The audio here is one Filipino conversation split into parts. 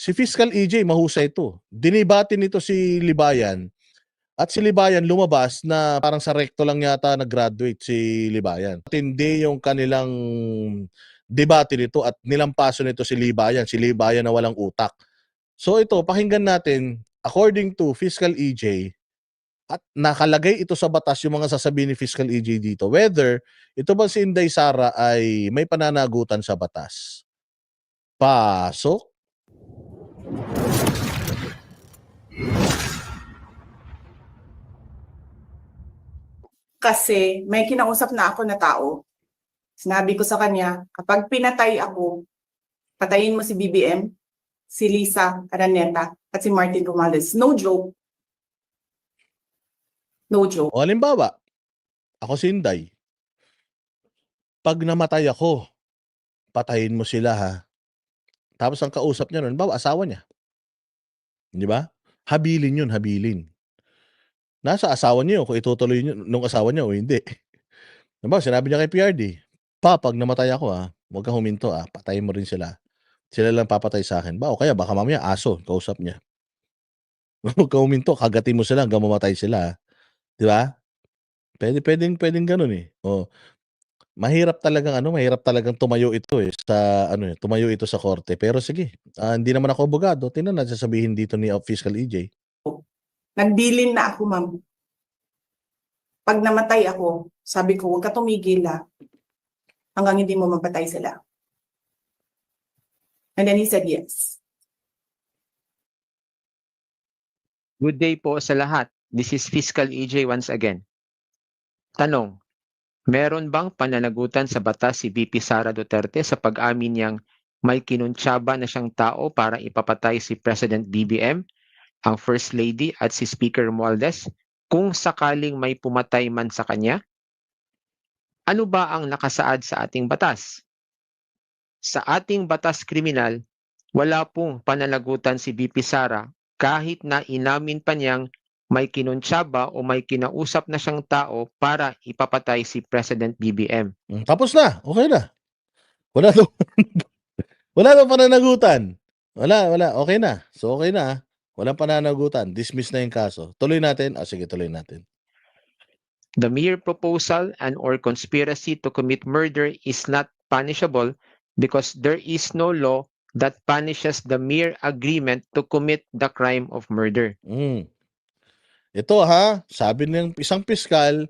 Si Fiscal EJ mahusay ito. Dinibati nito si Libayan at si Libayan lumabas na parang sa recto lang yata nag-graduate si Libayan. Hindi yung kanilang debate nito at nilampaso nito si Libayan. Si Libayan na walang utak. So ito, pakinggan natin, according to Fiscal EJ, at nakalagay ito sa batas yung mga sasabihin ni Fiscal EJ dito, whether ito ba si Inday Sara ay may pananagutan sa batas. Pasok. Kasi may kinausap na ako na tao. Sinabi ko sa kanya, kapag pinatay ako, patayin mo si BBM, si Lisa Araneta, at si Martin Romualdez. No joke. No joke. O halimbawa, ako si Inday. Pag namatay ako, patayin mo sila ha. Tapos ang kausap niya nun, bawa asawa niya. Di ba? Habilin yun, habilin. Nasa asawa niyo kung itutuloy niyo nung asawa niya o hindi. Diba, sinabi niya kay PRD, pag namatay ako huwag kang huminto patayin mo rin sila. Sila lang papatay sa akin. O kaya baka mamaya aso, kausap niya. Huwag kang huminto, kagatin mo sila hanggang mamatay sila. Di ba? Pwedeng ganun eh. Mahirap talagang tumayo ito sa tumayo ito sa korte. Pero sige, hindi naman ako abogado. Tingnan natin sasabihin dito ni Fiscal EJ. Nagbilin na ako, ma'am. Pag namatay ako, sabi ko, huwag ka tumigil hanggang hindi mo mapatay sila. And then he said yes. Good day po sa lahat. This is Fiscal EJ once again. Tanong, meron bang pananagutan sa batas si VP Sara Duterte sa pag-amin niyang may kinuntsaba na siyang tao para ipapatay si President BBM, ang First Lady at si Speaker Romualdez kung sakaling may pumatay man sa kanya? Ano ba ang nakasaad sa ating batas? Sa ating batas kriminal, wala pong pananagutan si VP Sara kahit na inamin pa niyang may kinuntsaba o may kinausap na siyang tao para ipapatay si President BBM. Tapos na, okay na. Wala daw, wala daw pananagutan. Wala, okay na. So okay na. Walang pananagutan. Dismiss na yung kaso. Tuloy natin. Sige, tuloy natin. The mere proposal and or conspiracy to commit murder is not punishable because there is no law that punishes the mere agreement to commit the crime of murder. Ito sabi ng isang piskal,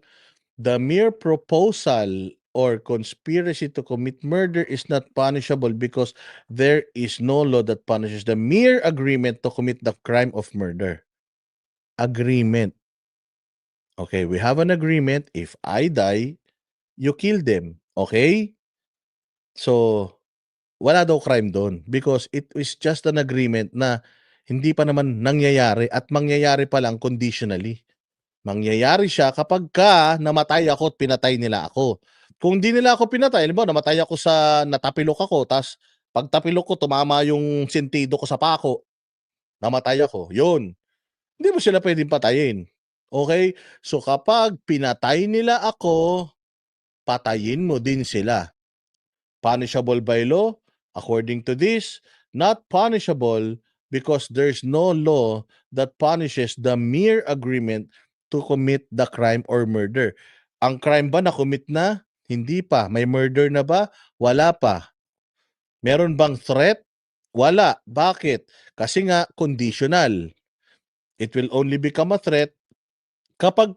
the mere proposal or conspiracy to commit murder is not punishable because there is no law that punishes the mere agreement to commit the crime of murder. Agreement. Okay, we have an agreement. If I die, you kill them. Okay? So, wala daw crime doon because it is just an agreement na hindi pa naman nangyayari at mangyayari pa lang conditionally. Mangyayari siya kapag namatay ako at pinatay nila ako. Kung di nila ako pinatay, halimbawa namatay ako natapilok ako, tas pagtapilok ko tumama yung sentido ko sa pako, namatay ako, yun. Hindi mo sila pwedeng patayin. Okay? So kapag pinatay nila ako, patayin mo din sila. Punishable by law? According to this, not punishable because there's no law that punishes the mere agreement to commit the crime or murder. Ang crime ba na-commit na? Hindi pa. May murder na ba? Wala pa. Meron bang threat? Wala. Bakit? Kasi nga conditional. It will only become a threat kapag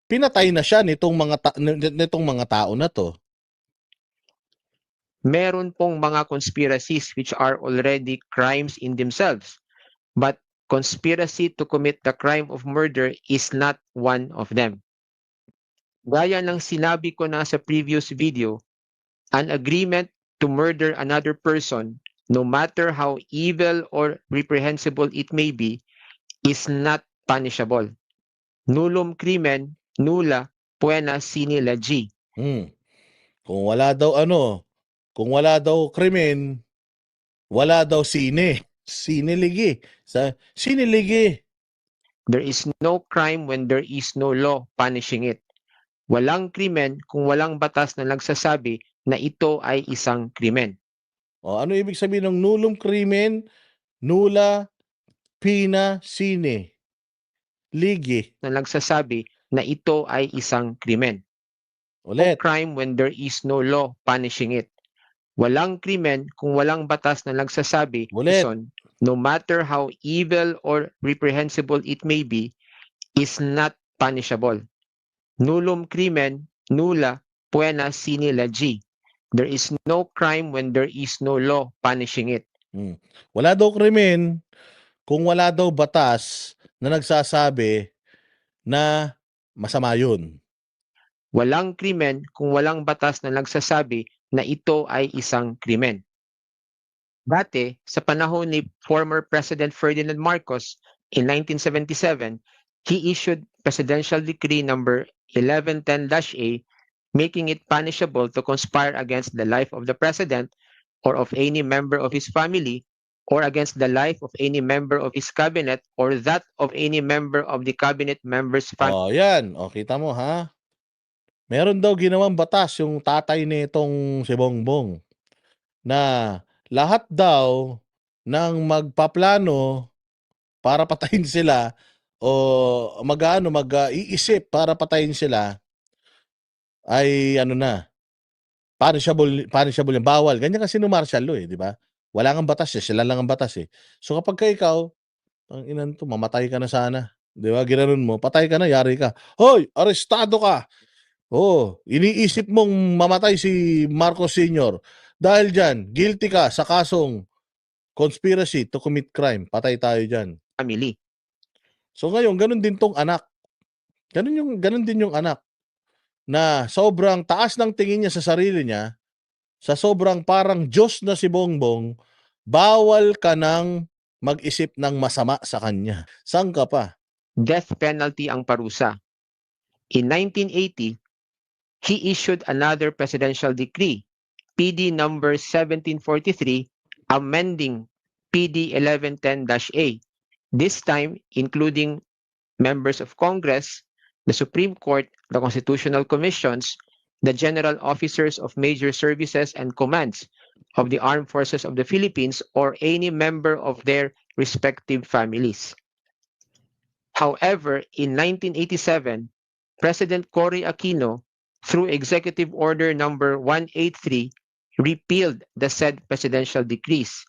pinatay na siya nitong mga tao na to. Meron pong mga conspiracies which are already crimes in themselves. But conspiracy to commit the crime of murder is not one of them. Gaya ng sinabi ko na sa previous video, an agreement to murder another person, no matter how evil or reprehensible it may be, is not punishable. Nullum crimen, nulla poena sine legi. Kung wala daw krimen, wala daw sine. Siniligi. Siniligi. There is no crime when there is no law punishing it. Walang krimen kung walang batas na nagsasabi na ito ay isang krimen. O, ano ibig sabihin ng nullum crimen, nulla pena sine lege? na nagsasabi na ito ay isang krimen. No Ulit. crime when there is no law punishing it. Walang krimen kung walang batas na nagsasabi, Ulit. Jason, no matter how evil or reprehensible it may be, is not punishable. Nullum crimen, nulla pena sine lege. There is no crime when there is no law punishing it. Wala daw krimen kung wala daw batas na nagsasabi na masama yun. Walang krimen kung walang batas na nagsasabi na ito ay isang krimen. Dati, sa panahon ni former President Ferdinand Marcos in 1977, he issued Presidential Decree number 1110-A, making it punishable to conspire against the life of the President or of any member of his family or against the life of any member of his cabinet or that of any member of the cabinet member's family. O, yan. O, kita mo ha. Meron daw ginawang batas yung tatay nitong si Bongbong na lahat daw ng magpaplano para patayin sila o mag-iisip para patayin sila ay ano na, punishable yan, bawal. Ganyan kasi no martial law di ba? Wala ngang batas sila lang ang batas So kapag ka ikaw, ang inan to, mamatay ka na sana. Di ba? Ginanon mo, patay ka na, yari ka. Hoy, arestado ka! Oo, iniisip mong mamatay si Marcos Sr. Dahil dyan, guilty ka sa kasong conspiracy to commit crime. Patay tayo dyan. So ngayon, ganun din tong anak. Ganun din yung anak. Na sobrang taas ng tingin niya sa sarili niya, sa sobrang parang Diyos na si Bongbong, bawal ka nang mag-isip ng masama sa kanya. Saan ka pa? Death penalty ang parusa. In 1980, he issued another presidential decree, PD number 1743, amending PD 1110-A, this time including members of Congress, the Supreme Court, the Constitutional Commissions, the general officers of major services and commands of the armed forces of the Philippines, or any member of their respective families. However, in 1987, President Cory Aquino, through Executive Order number 183, repealed the said presidential decrees,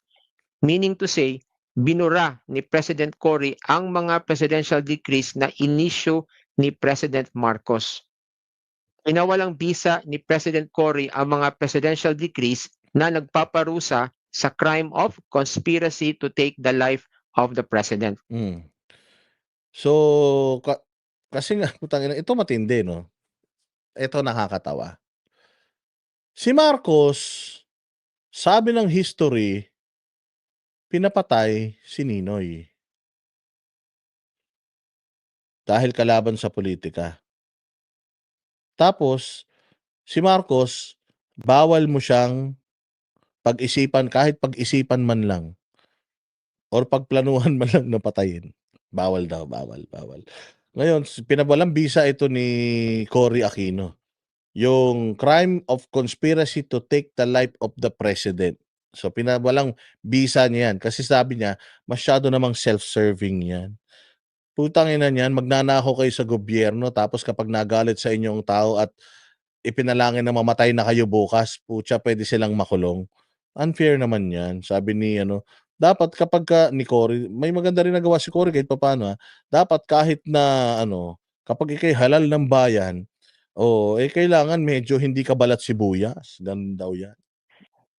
meaning to say, binura ni President Cory ang mga presidential decrees na inisyu ni President Marcos. Pinawalang bisa ni President Cory ang mga presidential decrees na nagpaparusa sa crime of conspiracy to take the life of the president. So, kasi nga, ito matindi, no? Ito nakakatawa. Si Marcos, sabi ng history, pinapatay si Ninoy. Dahil kalaban sa politika. Tapos, si Marcos, bawal mo siyang pag-isipan, kahit pag-isipan man lang, or pagplanuhan man lang na patayin. Bawal daw, bawal. Ngayon, pinawalang bisa ito ni Cory Aquino. Yung crime of conspiracy to take the life of the president. So, pinawalang bisa niya yan. Kasi sabi niya, masyado namang self-serving yan. Putang ina niyan, magnanakaw kayo sa gobyerno, tapos kapag nagalit sa inyong tao at ipinalangin na mamatay na kayo bukas, putya, pwede silang makulong. Unfair naman yan. Sabi ni dapat kapag ni Cory, may maganda rin nagawa si Cory kahit paano dapat kahit na kapag ikay halal ng bayan, kailangan medyo hindi ka balat sibuyas. Ganun daw yan.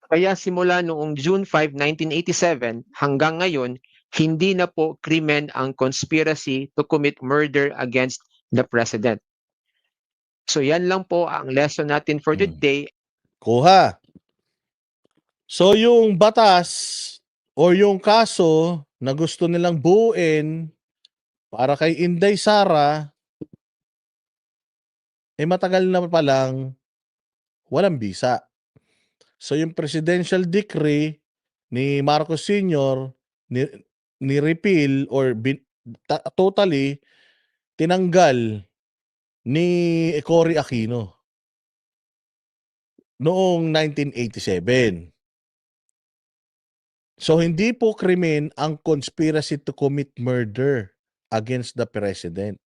Kaya simula noong June 5, 1987 hanggang ngayon, hindi na po krimen ang conspiracy to commit murder against the president. So yan lang po ang lesson natin for today. Kuha. So yung batas o yung kaso na gusto nilang buuin para kay Inday Sara, matagal na palang walang bisa. So yung presidential decree ni Marcos Sr. ni-repeal or totally tinanggal ni Cory Aquino noong 1987. So hindi po krimen ang conspiracy to commit murder against the president.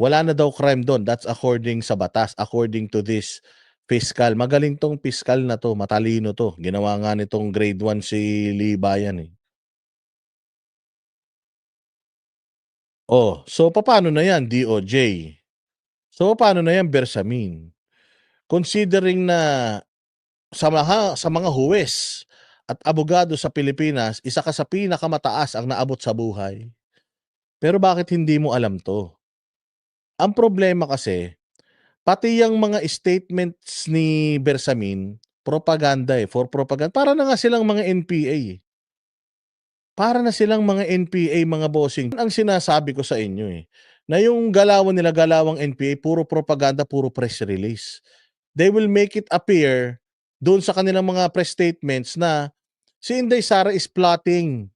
Wala na daw crime doon. That's according sa batas, according to this fiscal. Magaling tong fiscal na to, matalino to. Ginawa nga nitong grade 1 si Libayan eh. Oh, so paano na yan, DOJ? So paano na yan, Bersamin? Considering na sa mga huwes at abogado sa Pilipinas, isa ka sa pinakamataas ang naabot sa buhay. Pero bakit hindi mo alam to? Ang problema kasi, pati yung mga statements ni Bersamin, propaganda for propaganda. Para na nga silang mga NPA eh. Para na silang mga NPA, mga bossing. Ang sinasabi ko sa inyo eh, na yung galawan nila, galawang NPA, puro propaganda, puro press release. They will make it appear doon sa kanilang mga press statements na si Inday Sara is plotting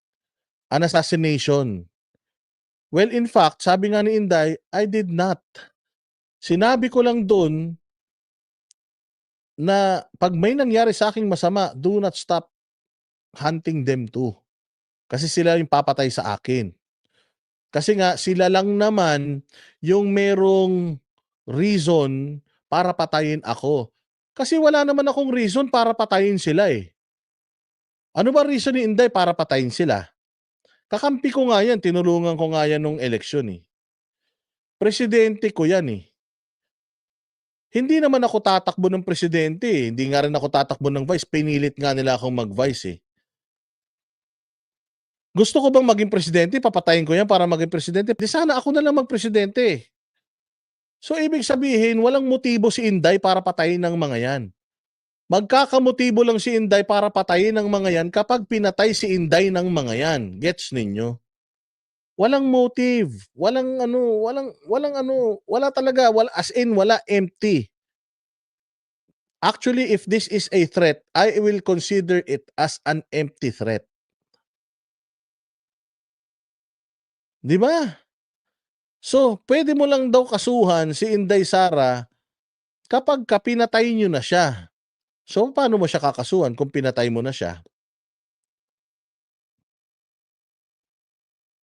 an assassination. Well, in fact, sabi nga ni Inday, I did not. Sinabi ko lang doon na pag may nangyari sa aking masama, do not stop hunting them too. Kasi sila yung papatay sa akin. Kasi nga, sila lang naman yung merong reason para patayin ako. Kasi wala naman akong reason para patayin sila eh. Ano ba reason ni Inday para patayin sila? Kakampi ko nga yan, tinulungan ko nga yan nung eleksyon eh. Presidente ko yan eh. Hindi naman ako tatakbo ng presidente eh. Hindi nga rin ako tatakbo ng vice. Pinilit nga nila akong mag-vice eh. Gusto ko bang maging presidente? Papatayin ko yan para maging presidente? Di sana ako na lang magpresidente. So ibig sabihin, walang motibo si Inday para patayin ng mga yan. Magkakamotibo lang si Inday para patayin ng mga yan kapag pinatay si Inday ng mga yan. Gets ninyo? Walang motive, wala talaga, as in wala, empty. Actually, if this is a threat, I will consider it as an empty threat. Di ba? So, pwede mo lang daw kasuhan si Inday Sara kapag pinatay nyo na siya. So, paano mo siya kakasuhan kung pinatay mo na siya?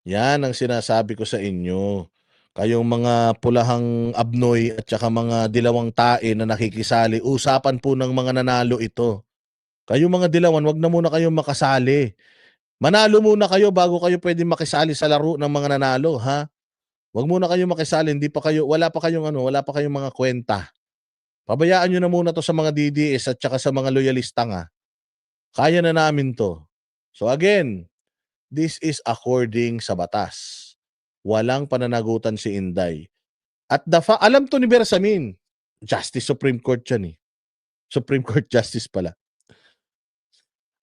Yan ang sinasabi ko sa inyo. Kayong mga pulahang abnoy at saka mga dilawang tae na nakikisali, usapan po ng mga nanalo ito. Kayong mga dilawan, wag na muna kayong makasali. Manalo muna kayo bago kayo pwede makisali sa laro ng mga nanalo, ha? Wag muna kayong makisali, wala pa kayong mga kwenta. Pabayaan nyo na muna to sa mga DDS at saka sa mga loyalista nga. Kaya na namin to. So again, this is according sa batas. Walang pananagutan si Inday. At alam to ni Bersamin. Justice Supreme Court yan eh. Supreme Court Justice pala.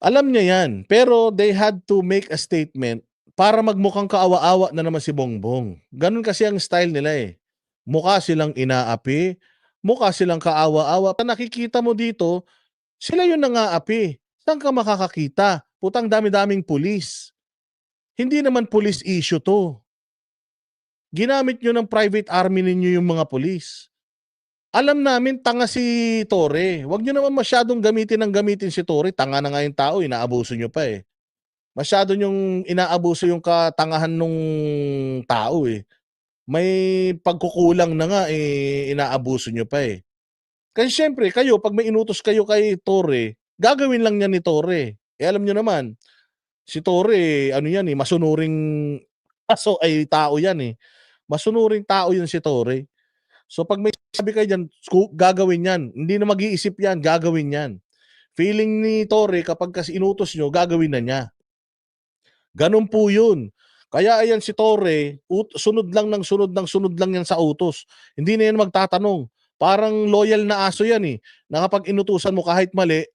Alam niya yan. Pero they had to make a statement para magmukhang kaawa-awa na naman si Bongbong. Ganun kasi ang style nila eh. Mukha silang inaapi, mukha silang kaawa-awa. Nakikita mo dito, sila yung nangaapi. Saan ka makakakita? Putang dami-daming pulis. Hindi naman police issue to. Ginamit nyo ng private army ninyo yung mga pulis. Alam namin tanga si Torre. Huwag nyo naman masyadong gamitin si Torre. Tanga na nga yung tao, inaabuso nyo pa eh. Masyado nyong inaabuso yung katangahan nung tao eh. May pagkukulang na nga eh, inaabuso nyo pa eh. Kasi syempre, kayo, pag may inutos kayo kay Torre, gagawin lang niya ni Torre. Alam nyo naman, si Torre, masunuring ay tao yan eh. Masunuring tao yun si Torre. So pag may sabi kayo dyan, gagawin yan. Hindi na mag-iisip yan, gagawin yan. Feeling ni Torre, kapag kasi inutos nyo, gagawin na niya. Ganun po yun. Kaya ayan si Torre, sunod lang yan sa utos. Hindi na yan magtatanong. Parang loyal na aso yan eh. Na kapag inutusan mo kahit mali,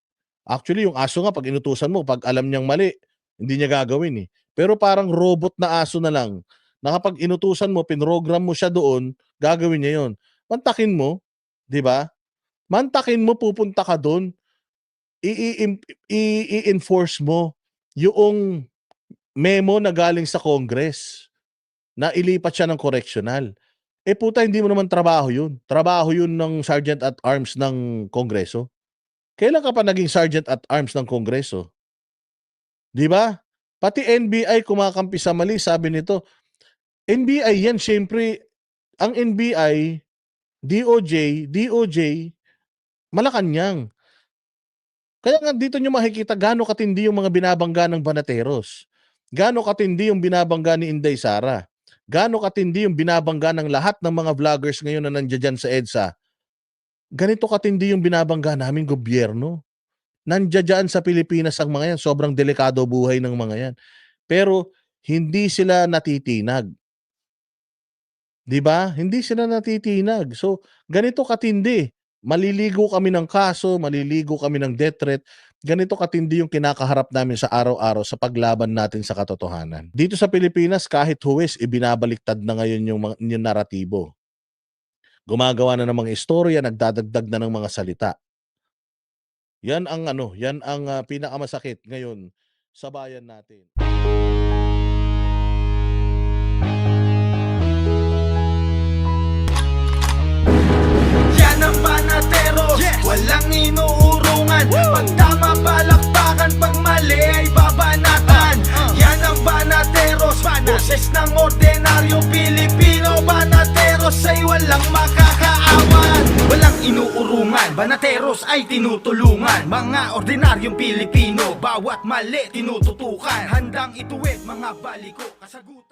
actually yung aso nga pag inutusan mo, pag alam niyang mali, hindi niya gagawin eh. Pero parang robot na aso na lang, na kapag inutusan mo, pinrogram mo siya doon, gagawin niya yon. Mantakin mo, di ba? Mantakin mo, pupunta ka doon, i-enforce mo yung memo na galing sa Congress na ilipat siya ng correctional. Eh puta, hindi mo naman trabaho yun. Trabaho yun ng Sergeant at Arms ng Kongreso. Kailan ka pa naging Sergeant at Arms ng Kongreso? 'Di ba? Pati NBI kumakampi sa mali, sabi nito. NBI yan, siyempre, ang NBI, DOJ, Malacanang. Kaya nga dito nyo makikita gaano katindi yung mga binabangga ng Banateros. Gaano katindi yung binabangga ni Inday Sara. Gaano katindi yung binabangga ng lahat ng mga vloggers ngayon na nandiyan dyan sa EDSA. Ganito katindi yung binabangga namin gobyerno. Nandiyan dyan sa Pilipinas ang mga yan. Sobrang delikado buhay ng mga yan. Pero hindi sila natitinag. 'Di ba? Hindi sila natitinag. So, ganito katindi. Maliligo kami ng kaso, maliligo kami ng death threat. Ganito katindi yung kinakaharap namin sa araw-araw sa paglaban natin sa katotohanan. Dito sa Pilipinas, kahit huwes, ibinabaliktad na ngayon yung naratibo. Gumagawa na ng mga istorya, nagdadagdag na ng mga salita. Yan ang pinakamasakit ngayon sa bayan natin. Yan ang Banateros, walang inuurungan. Pag tama palakpakan, pag mali ay babanatan. Yan ang Banateros, boses ng ordinaryong Pilipino. Banateros ay walang makakaawan. Walang inuurungan, Banateros ay tinutulungan. Mga ordinaryong Pilipino, bawat mali tinututukan. Handang ituwid mga baliko, kasagutan.